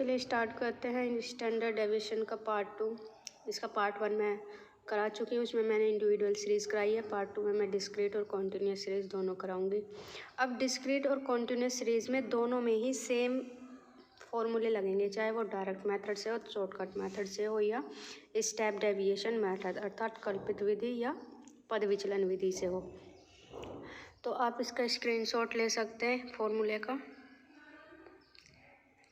चलिए स्टार्ट करते हैं स्टैंडर्ड डेविएशन का पार्ट 2। इसका पार्ट 1 मैं करा चुकी हूँ, उसमें मैंने इंडिविजुअल सीरीज़ कराई है। पार्ट 2 में मैं डिस्क्रीट और कॉन्टीन्यूस सीरीज़ दोनों कराऊंगी। अब डिस्क्रीट और कॉन्टीन्यूस सीरीज़ में दोनों में ही सेम फॉर्मूले लगेंगे, चाहे वो डायरेक्ट मेथड से हो, शॉर्टकट मेथड से हो या स्टेप डेविएशन मेथड अर्थात कल्पित विधि या पद विचलन विधि से हो। तो आप इसका स्क्रीनशॉट ले सकते हैं फॉर्मूले का,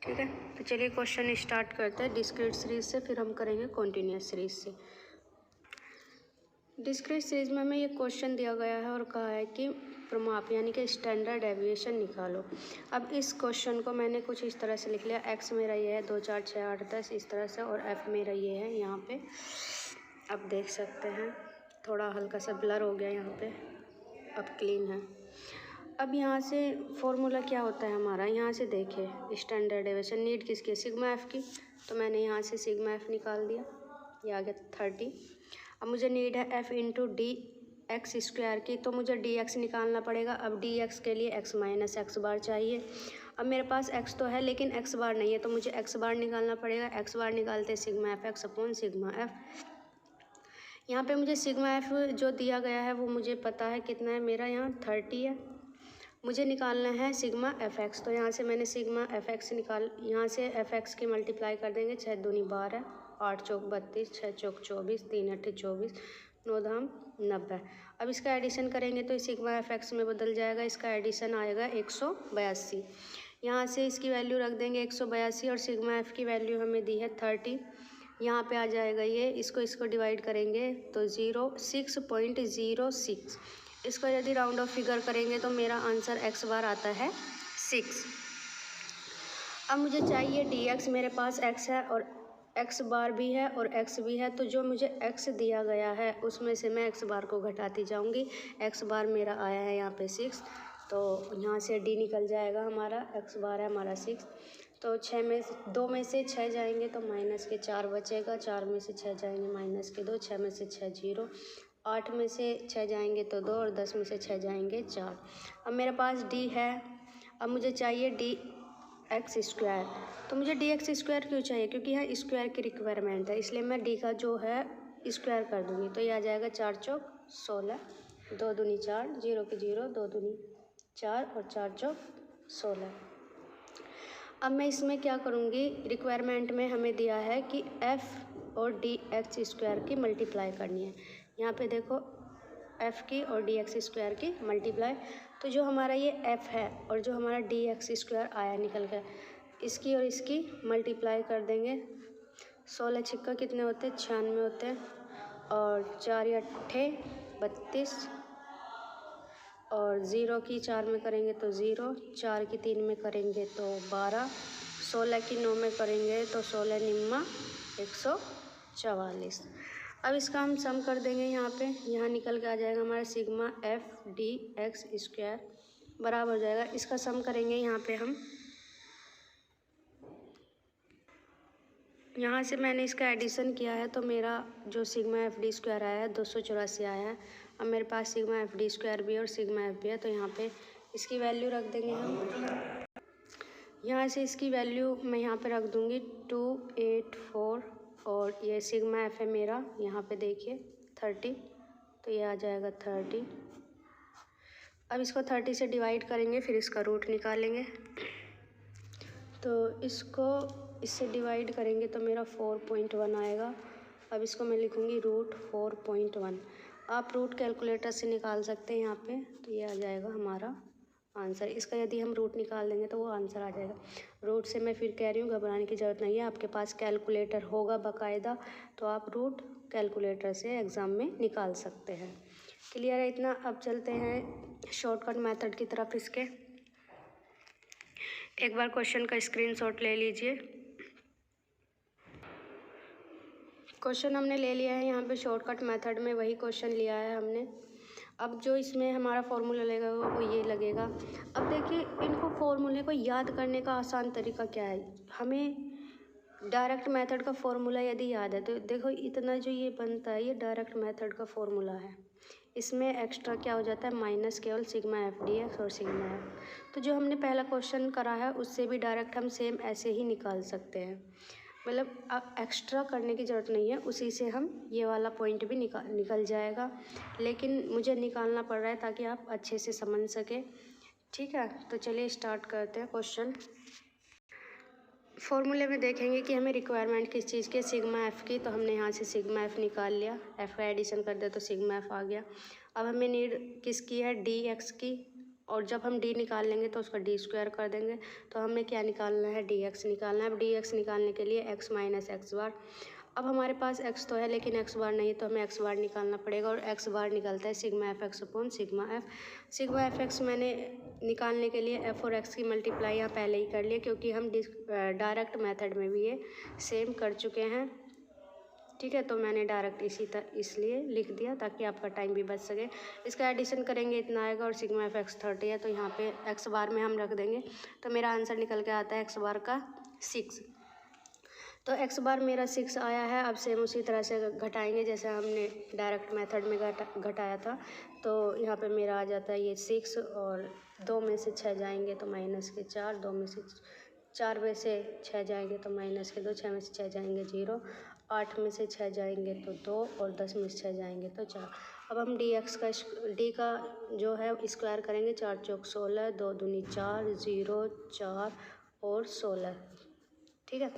ठीक है। तो चलिए क्वेश्चन स्टार्ट करते हैं डिस्क्रीट सीरीज से, फिर हम करेंगे कॉन्टीन्यूस सीरीज से। डिस्क्रीट सीरीज में हमें ये क्वेश्चन दिया गया है और कहा है कि प्रमाप यानी कि स्टैंडर्ड डेविएशन निकालो। अब इस क्वेश्चन को मैंने कुछ इस तरह से लिख लिया। एक्स मेरा ये है 2 4 6 8 10 इस तरह से, और एफ मेरा ये है यहाँ पे, आप देख सकते हैं थोड़ा हल्का सा ब्लर हो गया यहाँ पे, अब क्लीन है। अब यहाँ से फॉर्मूला क्या होता है हमारा, यहाँ से देखें स्टैंडर्ड डेविएशन नीड किसकी, सिग्मा एफ की, तो मैंने यहाँ से सिग्मा एफ निकाल दिया, ये आ गया 30। अब मुझे नीड है F into D x square की, तो मुझे डी एक्स निकालना पड़ेगा। अब डी एक्स के लिए एक्स माइनस एक्स बार चाहिए। अब मेरे पास एक्स तो है लेकिन एक्स बार नहीं है, तो मुझे एक्स बार निकालना पड़ेगा। एक्स बार निकालते sigma F x upon sigma F. यहाँ पे मुझे सिग्मा एफ जो दिया गया है वो मुझे पता है कितना है, मेरा यहाँ 30 है। मुझे निकालना है सिग्मा एफ एक्स, तो यहाँ से मैंने सिग्मा एफ एक्स यहाँ से एफ एक्स की मल्टीप्लाई कर देंगे। 6 दूनी 12, 8 चौक 32, 6 चौक 24, 3 8 24, 9 धाम 90। अब इसका एडिशन करेंगे तो सिग्मा एफ एक्स में बदल जाएगा, इसका एडिशन आएगा 182। यहाँ से इसकी वैल्यू रख देंगे 182, और सिग्मा एफ की वैल्यू हमें दी है 30। यहाँ पे आ जाएगा ये, इसको डिवाइड करेंगे तो 6.06। इसको यदि राउंड ऑफ फिगर करेंगे तो मेरा आंसर एक्स बार आता है 6। अब मुझे चाहिए डी एक्स, मेरे पास एक्स है और एक्स बार भी है और एक्स भी है, तो जो मुझे एक्स दिया गया है उसमें से मैं एक्स बार को घटाती जाऊंगी। एक्स बार मेरा आया है यहाँ पे 6, तो यहाँ से डी निकल जाएगा हमारा, एक्स बार है हमारा 6। तो 2 में से 6 जाएंगे तो माइनस के 4 बचेगा, 4 में से 6 जाएंगे माइनस के 2, 6 में से 6 0, 8 में से 6 जाएंगे तो 2, और 10 में से 6 जाएंगे 4। अब मेरे पास डी है, अब मुझे चाहिए डी एक्स स्क्वायर। तो मुझे डी एक्स स्क्वायर क्यों चाहिए, क्योंकि यहाँ स्क्वायर की रिक्वायरमेंट है, इसलिए मैं डी का जो है स्क्वायर कर दूँगी। तो ये आ जाएगा 4 चौक 16, 2 दूनी 4, 0 की 0, 2 दूनी 4 और 4 चौक 16। अब मैं इसमें क्या करूँगी, रिक्वायरमेंट में हमें दिया है कि एफ़ और डी एक्स स्क्वायर की मल्टीप्लाई करनी है। यहाँ पे देखो एफ़ की और डी एक्स स्क्वायर की मल्टीप्लाई, तो जो हमारा ये एफ़ है और जो हमारा डी एक्स स्क्वायर आया निकल कर, इसकी और इसकी मल्टीप्लाई कर देंगे। 16 छिक्का कितने होते हैं, 96 होते हैं, और 4 या 8 32, और 0 की 4 में करेंगे तो 0, 4 की 3 में करेंगे तो 12, 16 की 9 में करेंगे तो 16 निम्मा 144। अब इसका हम सम कर देंगे, यहाँ निकल के आ जाएगा हमारा sigma F D x square बराबर हो जाएगा। इसका सम करेंगे यहाँ पे हम, यहाँ से मैंने इसका एडिशन किया है तो मेरा जो सिग्मा एफ डी स्क्वायर आया है 284 आया है। अब मेरे पास सिग्मा एफ डी स्क्वायर भी है और सिग्मा एफ भी है, तो यहाँ पे इसकी वैल्यू रख देंगे हम। यहाँ से इसकी वैल्यू मैं यहाँ पे रख दूँगी 284, और ये सिग्मा एफ है मेरा, यहाँ पे देखिए 30, तो ये आ जाएगा 30। अब इसको 30 से डिवाइड करेंगे, फिर इसका रूट निकालेंगे। तो इसको इससे डिवाइड करेंगे तो मेरा 4.1 आएगा। अब इसको मैं लिखूँगी रूट 4.1। आप रूट कैलकुलेटर से निकाल सकते हैं यहाँ पे, तो ये आ जाएगा हमारा आंसर। इसका यदि हम रूट निकाल देंगे तो वो आंसर आ जाएगा। रूट से मैं फिर कह रही हूँ घबराने की ज़रूरत नहीं है, आपके पास कैलकुलेटर होगा बाकायदा, तो आप रूट कैलकुलेटर से एग्ज़ाम में निकाल सकते हैं। क्लियर है इतना। अब चलते हैं शॉर्टकट मेथड की तरफ। इसके एक बार क्वेश्चन का स्क्रीनशॉट ले लीजिए। क्वेश्चन हमने ले लिया है, यहाँ पे शॉर्टकट मेथड में वही क्वेश्चन लिया है हमने। अब जो इसमें हमारा फॉर्मूला लगेगा वो ये लगेगा। अब देखिए इनको फॉर्मूले को याद करने का आसान तरीका क्या है, हमें डायरेक्ट मेथड का फॉर्मूला यदि याद है तो देखो इतना जो ये बनता है ये डायरेक्ट मेथड का फॉर्मूला है। इसमें एक्स्ट्रा क्या हो जाता है माइनस केवल सिग्मा एफ डी एक्स और सिग्मा एफ। तो जो हमने पहला क्वेश्चन करा है उससे भी डायरेक्ट हम सेम ऐसे ही निकाल सकते हैं, मतलब अब एक्स्ट्रा करने की ज़रूरत नहीं है, उसी से हम ये वाला पॉइंट भी निकल जाएगा, लेकिन मुझे निकालना पड़ रहा है ताकि आप अच्छे से समझ सकें। ठीक है, तो चलिए स्टार्ट करते हैं क्वेश्चन। फॉर्मूले में देखेंगे कि हमें रिक्वायरमेंट किस चीज़ की, सिग्मा एफ़ की, तो हमने यहाँ से सिग्मा एफ़ निकाल लिया, एफ़ का एडिशन कर दिया तो सिग्मा एफ़ आ गया। अब हमें नीड किसकी है, डी एक्स की, और जब हम डी निकाल लेंगे तो उसका डी स्क्वायर कर देंगे, तो हमें क्या निकालना है, डी एक्स निकालना है। अब डी एक्स निकालने के लिए एक्स माइनस एक्स बार, अब हमारे पास एक्स तो है लेकिन एक्स बार नहीं, तो हमें एक्स बार निकालना पड़ेगा, और एक्स बार निकलता है sigma F x upon sigma F. Sigma F x मैंने निकालने के लिए एफ और एक्स की मल्टीप्लाई यहाँ पहले ही कर लिया, क्योंकि हम डायरेक्ट मेथड में भी ये सेम कर चुके हैं। ठीक है, तो मैंने डायरेक्ट इसलिए लिख दिया ताकि आपका टाइम भी बच सके। इसका एडिशन करेंगे इतना आएगा, और सिग्मा एफ एक्स 30 है, तो यहाँ पे एक्स बार में हम रख देंगे, तो मेरा आंसर निकल के आता है एक्स बार का 6। तो एक्स बार मेरा 6 आया है। अब सेम उसी तरह से घटाएंगे जैसे हमने डायरेक्ट मेथड में घटाया था, तो यहाँ पे मेरा आ जाता है ये 6, और 2 में से 6 जाएंगे तो माइनस के 4, 2 में से 4 में से 6 जाएंगे तो माइनस के 2, 6 में से 6 जाएंगे 0, 8 में से 6 जाएंगे तो 2, और 10 में से 6 जाएंगे तो 4। अब हम डी का जो है स्क्वायर करेंगे, 4 चौक 16, 2 दूनी 4, 0, 4 और 16। ठीक है,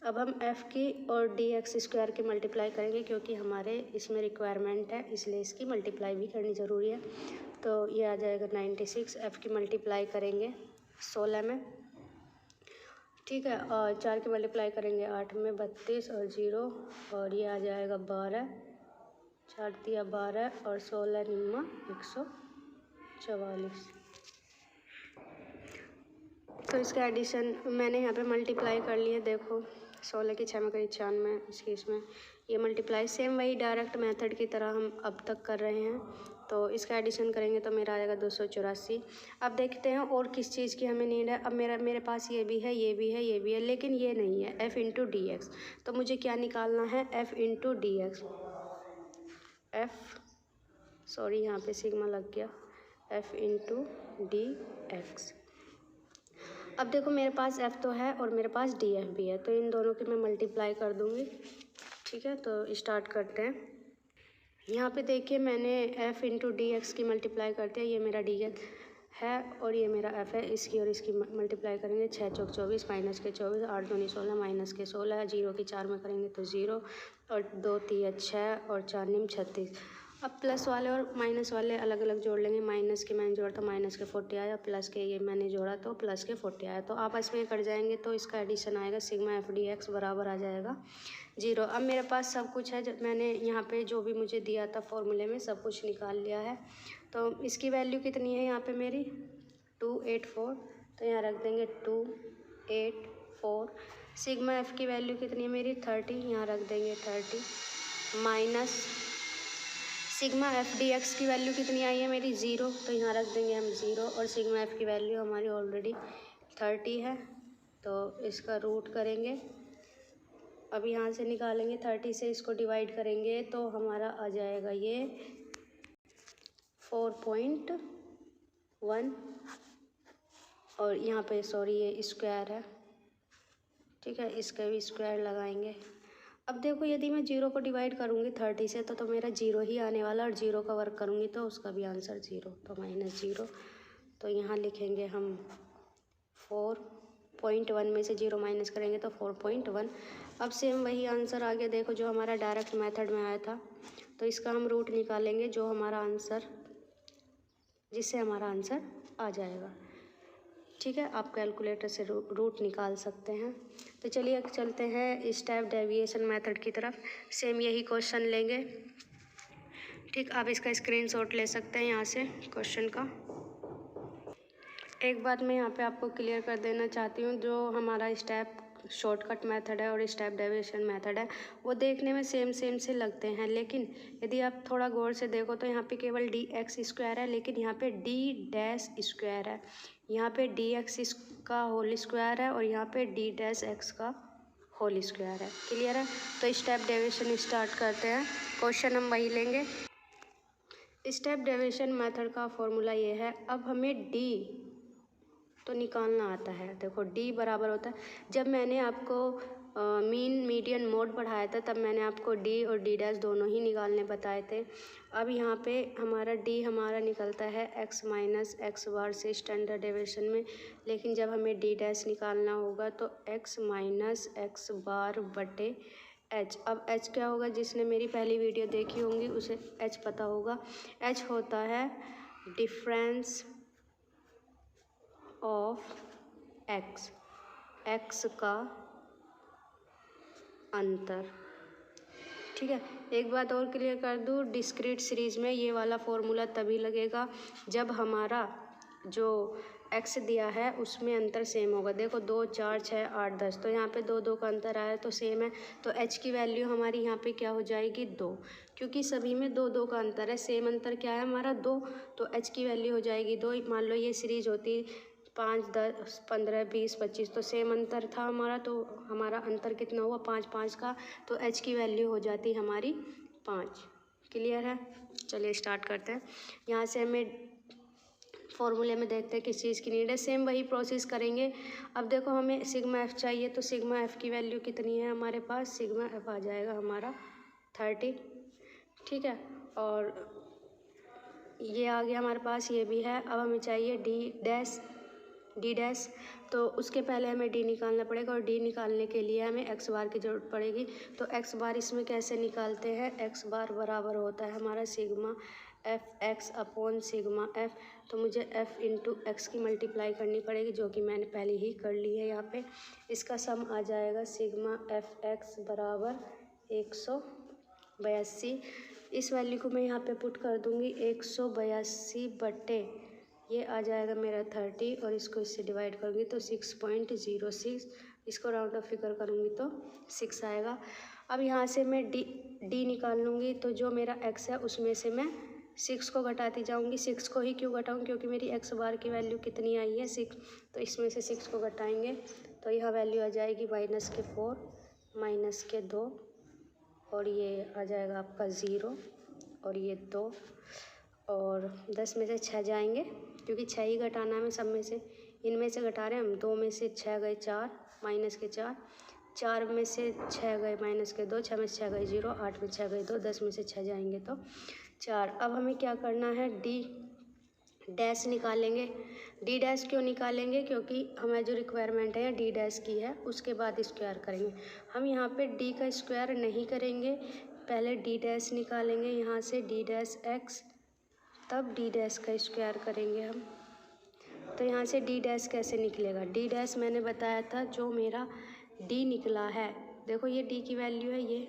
अब हम f की और डी एक्स स्क्वायर की मल्टीप्लाई करेंगे, क्योंकि हमारे इसमें रिक्वायरमेंट है, इसलिए इसकी मल्टीप्लाई भी करनी ज़रूरी है। तो ये आ जाएगा 96, f की मल्टीप्लाई करेंगे 16 में। ठीक है, और 4 की मल्टीप्लाई करेंगे 8 में, 32 और 0, और ये आ जाएगा 12, 4 दिया 12 और 16 निम्मा 144। तो इसका एडिशन मैंने यहाँ पे मल्टीप्लाई कर लिया, देखो 16 की 6 में करीब 96, इसकी इसमें ये मल्टीप्लाई सेम वही डायरेक्ट मेथड की तरह हम अब तक कर रहे हैं। तो इसका एडिशन करेंगे तो मेरा आएगा 284। अब देखते हैं और किस चीज़ की हमें नीड है। अब मेरे पास ये भी है, ये भी है, ये भी है, लेकिन ये नहीं है, f इंटू डी एक्स। तो मुझे क्या निकालना है, f इंटू डी एक्स, यहाँ पे सिग्मा लग गया, f इंटू डी एक्स। अब देखो मेरे पास f तो है और मेरे पास df भी है, तो इन दोनों की मैं मल्टीप्लाई कर दूँगी। ठीक है, तो स्टार्ट करते हैं। यहाँ पे देखिए मैंने f इंटू डी एक्स की मल्टीप्लाई करते हैं, ये मेरा डी है और ये मेरा f है, इसकी और इसकी मल्टीप्लाई करेंगे, 6 चौक 24, माइनस के 24, 8 दूनी 16, माइनस के 16, 0 की 4 में करेंगे तो 0, और 2 3 6 और 4 निम 36। अब प्लस वाले और माइनस वाले अलग अलग जोड़ लेंगे, माइनस के मैंने जोड़ा तो माइनस के 40 आया, प्लस के ये मैंने जोड़ा तो प्लस के 40 आया, तो आपस में कट जाएंगे, तो इसका एडिशन आएगा सिग्मा एफ डी एक्स बराबर आ जाएगा 0। अब मेरे पास सब कुछ है, मैंने यहाँ पे जो भी मुझे दिया था फॉर्मूले में सब कुछ निकाल लिया है। तो इसकी वैल्यू कितनी है यहाँ पे मेरी 284, तो यहाँ रख देंगे 284। सिग्मा एफ की वैल्यू कितनी है मेरी 30, यहाँ रख देंगे 30, minus sigma F D x की वैल्यू कितनी आई है मेरी 0, तो यहाँ रख देंगे हम 0, और सिग्मा एफ की वैल्यू हमारी ऑलरेडी 30 है, तो इसका रूट करेंगे। अब यहाँ से निकालेंगे 30 से इसको डिवाइड करेंगे तो हमारा आ जाएगा ये 4.1, और यहाँ पे सॉरी ये स्क्वायर है। ठीक है, इसका भी स्क्वायर लगाएंगे। अब देखो यदि मैं 0 को डिवाइड करूँगी 30 से तो मेरा 0 ही आने वाला, और 0 का वर्क करूँगी तो उसका भी आंसर 0, तो -0। तो यहाँ लिखेंगे हम 4.1 में से 0 माइनस करेंगे तो 4.1। अब सेम वही आंसर आ गया, देखो जो हमारा डायरेक्ट मेथड में आया था, तो इसका हम रूट निकालेंगे जो हमारा आंसर, जिससे हमारा आंसर आ जाएगा। ठीक है, आप कैलकुलेटर से रूट निकाल सकते हैं। तो चलिए अब चलते हैं स्टेप डेविएशन मेथड की तरफ। सेम यही क्वेश्चन लेंगे। ठीक, आप इसका स्क्रीनशॉट ले सकते हैं यहाँ से क्वेश्चन का। एक बात मैं यहाँ पे आपको क्लियर कर देना चाहती हूँ, जो हमारा स्टेप शॉर्टकट मेथड है और स्टेप डेविएशन मेथड है वो देखने में सेम से लगते हैं, लेकिन यदि आप थोड़ा गौर से देखो तो यहाँ पे केवल डी एक्स स्क्वायर है, लेकिन यहाँ पे डी डैश स्क्वायर है, यहाँ पे डी एक्स का होल स्क्वायर है और यहाँ पे डी डैश एक्स का होल स्क्वायर है। क्लियर है? तो स्टेप डेविएशन स्टार्ट करते हैं। क्वेश्चन हम वही लेंगे। स्टेप डेविएशन मेथड का फॉर्मूला ये है। अब हमें डी तो निकालना आता है। देखो डी बराबर होता है, जब मैंने आपको मीन मीडियन मोड पढ़ाया था तब मैंने आपको डी और डी डैश दोनों ही निकालने बताए थे। अब यहाँ पे हमारा डी हमारा निकलता है एक्स माइनस एक्स बार से स्टैंडर्ड डेविएशन में, लेकिन जब हमें डी डैश निकालना होगा तो एक्स माइनस एक्स बार बटे एच। अब एच क्या होगा, जिसने मेरी पहली वीडियो देखी होंगी उसे एच पता होगा। एच होता है डिफरेंस ऑफ एक्स, एक्स का अंतर। ठीक है, एक बात और क्लियर कर दूँ, डिस्क्रीट सीरीज़ में ये वाला फॉर्मूला तभी लगेगा जब हमारा जो एक्स दिया है उसमें अंतर सेम होगा। देखो 2 4 6 8 10, तो यहाँ पे 2 2 का अंतर आया तो सेम है, तो एच की वैल्यू हमारी यहाँ पे क्या हो जाएगी 2, क्योंकि सभी में 2 2 का अंतर है। सेम अंतर क्या है हमारा 2, तो एच की वैल्यू हो जाएगी 2। मान लो ये सीरीज होती 5 10 15 20 25, तो सेम अंतर था हमारा, तो हमारा अंतर कितना हुआ 5 5 का, तो एच की वैल्यू हो जाती हमारी 5। क्लियर है, चलिए स्टार्ट करते हैं। यहाँ से हमें फॉर्मूले में देखते हैं किस चीज़ की नीड है, सेम वही प्रोसेस करेंगे। अब देखो हमें सिग्मा एफ़ चाहिए, तो सिग्मा एफ़ की वैल्यू कितनी है हमारे पास, सिग्मा एफ़ आ जाएगा हमारा 30। ठीक है, और ये आ गया हमारे पास, ये भी है। अब हमें चाहिए डी डैश, तो उसके पहले हमें डी निकालना पड़ेगा, और डी निकालने के लिए हमें एक्स बार की ज़रूरत पड़ेगी। तो एक्स बार इसमें कैसे निकालते हैं, एक्स बार बराबर होता है हमारा sigma F x upon sigma F. तो मुझे एफ इंटू एक्स की मल्टीप्लाई करनी पड़ेगी, जो कि मैंने पहले ही कर ली है यहाँ पे। इसका सम आ जाएगा सिग्मा एफ एक्स बराबर 182। इस वैल्यू को मैं यहाँ पे पुट कर दूँगी, 182 बटे ये आ जाएगा मेरा 30, और इसको इससे डिवाइड करूँगी तो 6.06, इसको राउंड ऑफ फिगर करूँगी तो 6 आएगा। अब यहाँ से मैं डी निकाल लूँगी, तो जो मेरा एक्स है उसमें से मैं 6 को घटाती जाऊँगी। 6 को ही क्यों घटाऊँ, क्योंकि मेरी एक्स बार की वैल्यू कितनी आई है 6, तो इसमें से 6 को घटाएंगे तो यहाँ वैल्यू आ जाएगी -4 -2, और ये आ जाएगा आपका 0, और ये 2, और 10 में से 6 जाएंगे, क्योंकि 6 ही घटाना है हमें सब में से, इनमें से घटा रहे हैं हम। 2 में से 6 गए 4, माइनस के 4, 4 में से 6 गए माइनस के 2, 6 में से 6 गए 0, 8 में 6 गए 2, 10 में से 6 जाएंगे तो 4। अब हमें क्या करना है, डी डैश निकालेंगे। डी डैश क्यों निकालेंगे, क्योंकि हमें जो रिक्वायरमेंट है डी डैश की है, उसके बाद स्क्वायर करेंगे। हम यहाँ पे डी का स्क्वायर नहीं करेंगे, पहले डी डैश निकालेंगे यहाँ से, डी डैश एक्स, तब डी डैश का स्क्वायर करेंगे हम। तो यहाँ से डी डैश कैसे निकलेगा, डी डैश मैंने बताया था, जो मेरा डी निकला है, देखो ये डी की वैल्यू है, ये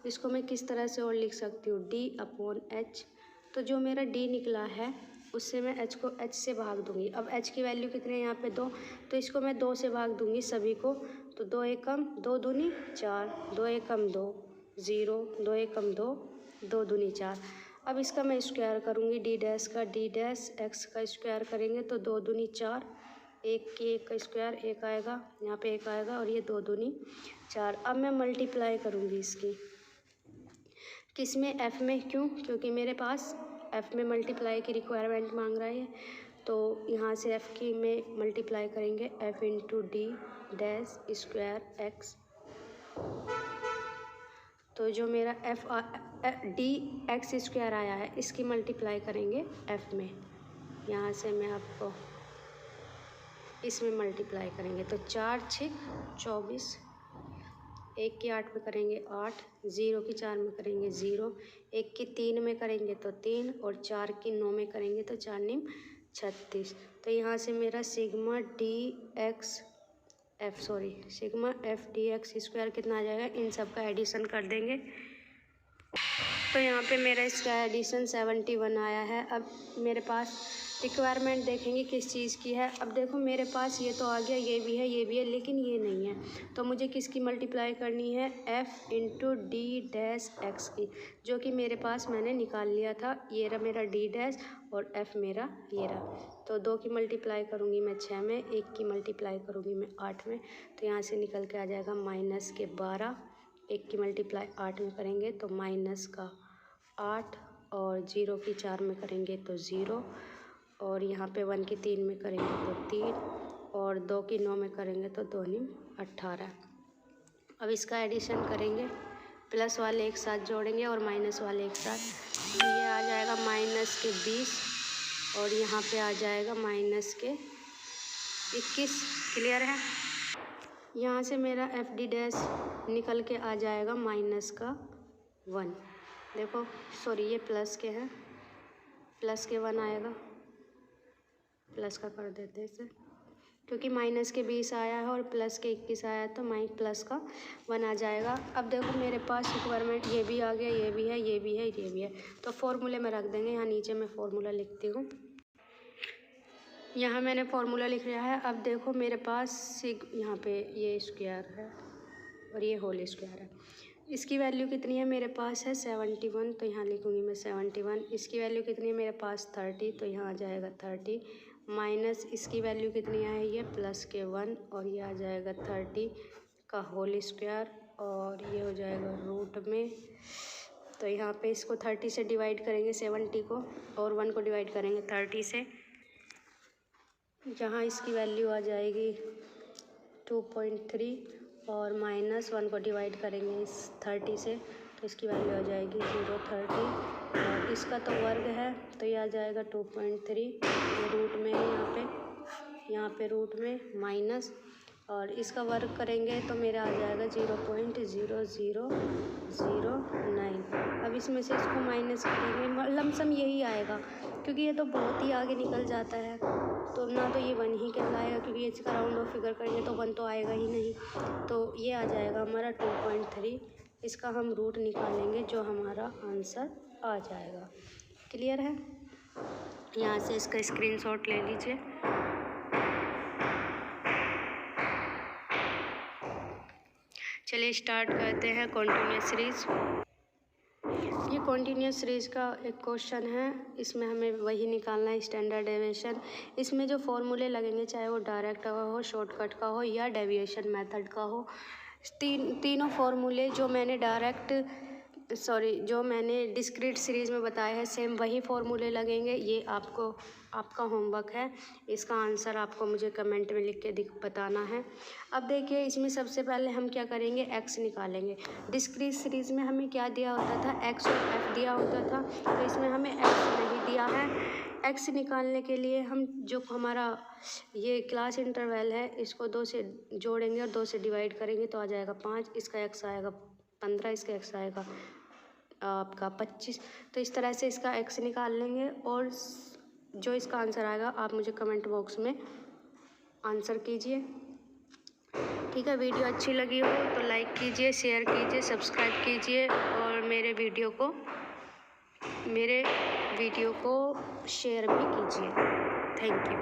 इसको मैं किस तरह से और लिख सकती हूँ, डी अपॉन एच। तो जो मेरा डी निकला है उससे मैं एच को एच से भाग दूंगी। अब एच की वैल्यू कितनी है यहाँ पे 2, तो इसको मैं 2 से भाग दूंगी सभी को, तो 2 एकम 2 दूनी 4, 2 एकम 2 0, 2 एकम 2, 2 दूनी 4। अब इसका मैं स्क्वायर करूँगी डी डैश का, डी डैश एक्स का स्क्वायर करेंगे तो 2 दूनी 4, 1 की 1 का स्क्वायर 1 आएगा, यहाँ पे 1 आएगा, और ये 2 दूनी 4। अब मैं मल्टीप्लाई करूँगी इसकी, किस में, एफ़ में। क्यों, क्योंकि मेरे पास एफ़ में मल्टीप्लाई की रिक्वायरमेंट मांग रहा है, तो यहाँ से एफ़ की में मल्टीप्लाई करेंगे, F into D dash square x. तो जो मेरा डी एक्स स्क्वायर आया है इसकी मल्टीप्लाई करेंगे एफ़ में, यहाँ से मैं आपको इसमें मल्टीप्लाई करेंगे तो 4 6 24, 1 की 8 में करेंगे 8, 0 की 4 में करेंगे 0, 1 की 3 में करेंगे तो 3, और 4 की 9 में करेंगे तो 4 9 36। तो यहाँ से मेरा sigma F D x square कितना आ जाएगा, इन सब का एडिशन कर देंगे। तो यहाँ पे मेरा इसका एडिशन 71 आया है। अब मेरे पास रिक्वायरमेंट देखेंगे किस चीज़ की है। अब देखो मेरे पास ये तो आ गया, ये भी है, लेकिन ये नहीं है, तो मुझे किसकी मल्टीप्लाई करनी है, F into D dash x की, जो कि मेरे पास मैंने निकाल लिया था। ये रहा मेरा डी डैश और एफ़ मेरा ये रहा। तो 2 की मल्टीप्लाई करूँगी मैं 6 में, 1 की मल्टीप्लाई करूँगी मैं 8 में, तो यहाँ से निकल के आ जाएगा -12। 1 की मल्टीप्लाई 8 में करेंगे तो -8, और 0 की 4 में करेंगे तो 0, और यहाँ पे 1 की 3 में करेंगे तो 3, और 2 की 9 में करेंगे तो 2 9 18। अब इसका एडिशन करेंगे, प्लस वाले एक साथ जोड़ेंगे और माइनस वाले एक साथ, तो ये आ जाएगा माइनस के 20 और यहाँ पे आ जाएगा माइनस के 21। क्लियर है। यहाँ से मेरा FD डैश निकल के आ जाएगा माइनस का 1। देखो सॉरी ये प्लस के हैं, प्लस के 1 आएगा, प्लस का कर देते इसे, क्योंकि माइनस के 20 आया है और प्लस के 21 आया है तो प्लस का 1 आ जाएगा। अब देखो मेरे पास रिक्वायरमेंट ये भी आ गया, ये भी है, ये भी है, ये भी है, तो फॉर्मूले में रख देंगे। यहाँ नीचे मैं फॉर्मूला लिखती हूँ, यहाँ मैंने फॉर्मूला लिख लिया है। अब देखो मेरे पास यहाँ पे ये स्क्वायर है और ये होल स्क्वायर है, इसकी वैल्यू कितनी है मेरे पास है 71, तो यहाँ लिखूँगी मैं 71। इसकी वैल्यू कितनी है मेरे पास 30, तो यहाँ आ जाएगा 30, माइनस इसकी वैल्यू कितनी है ये प्लस के 1, और ये आ जाएगा 30 का होल स्क्वायर, और ये हो जाएगा रूट में। तो यहाँ पे इसको 30 से डिवाइड करेंगे 70 को, और 1 को डिवाइड करेंगे 30 से, जहाँ इसकी वैल्यू आ जाएगी 2.3, और माइनस 1 को डिवाइड करेंगे इस 30 से, तो इसकी वैल्यू आ जाएगी 0.30, और इसका तो वर्ग है तो ये आ जाएगा 2.3, रूट में है यहाँ पे रूट में माइनस, और इसका वर्ग करेंगे तो मेरा आ जाएगा 0.0009। अब इसमें से इसको माइनस करेंगे, लमसम यही आएगा, क्योंकि ये तो बहुत ही आगे निकल जाता है, तो ना तो ये 1 ही कहलाएगा, क्योंकि इसका राउंड ऑफ फिगर करेंगे तो 1 तो आएगा ही नहीं, तो ये आ जाएगा हमारा 2.3। इसका हम रूट निकालेंगे जो हमारा आंसर आ जाएगा। क्लियर है। यहाँ से इसका स्क्रीनशॉट ले लीजिए। चलिए स्टार्ट करते हैं कॉन्टिन्यूस सीरीज। ये कॉन्टिन्यूस सीरीज का एक क्वेश्चन है, इसमें हमें वही निकालना है स्टैंडर्ड डेविएशन। इसमें जो फॉर्मूले लगेंगे चाहे वो डायरेक्ट का हो, शॉर्टकट का हो या डेविएशन मेथड का हो, तीनों फॉर्मूले जो मैंने डिस्क्रीट सीरीज़ में बताया है सेम वही फॉर्मूले लगेंगे। ये आपका होमवर्क है, इसका आंसर आपको मुझे कमेंट में लिख के बताना है। अब देखिए इसमें सबसे पहले हम क्या करेंगे, एक्स निकालेंगे। डिस्क्रीट सीरीज़ में हमें क्या दिया होता था, एक्स और एफ दिया होता था, तो इसमें हमें एक्स नहीं दिया है। एक्स निकालने के लिए हम जो हमारा ये क्लास इंटरवल है इसको 2 से जोड़ेंगे और 2 से डिवाइड करेंगे तो आ जाएगा 5, इसका एक्स आएगा 15, इसका एक्स आएगा आपका 25। तो इस तरह से इसका एक्स निकाल लेंगे और जो इसका आंसर आएगा आप मुझे कमेंट बॉक्स में आंसर कीजिए। ठीक है, वीडियो अच्छी लगी हो तो लाइक कीजिए, शेयर कीजिए, सब्सक्राइब कीजिए और मेरे वीडियो को शेयर भी कीजिए। Thank you.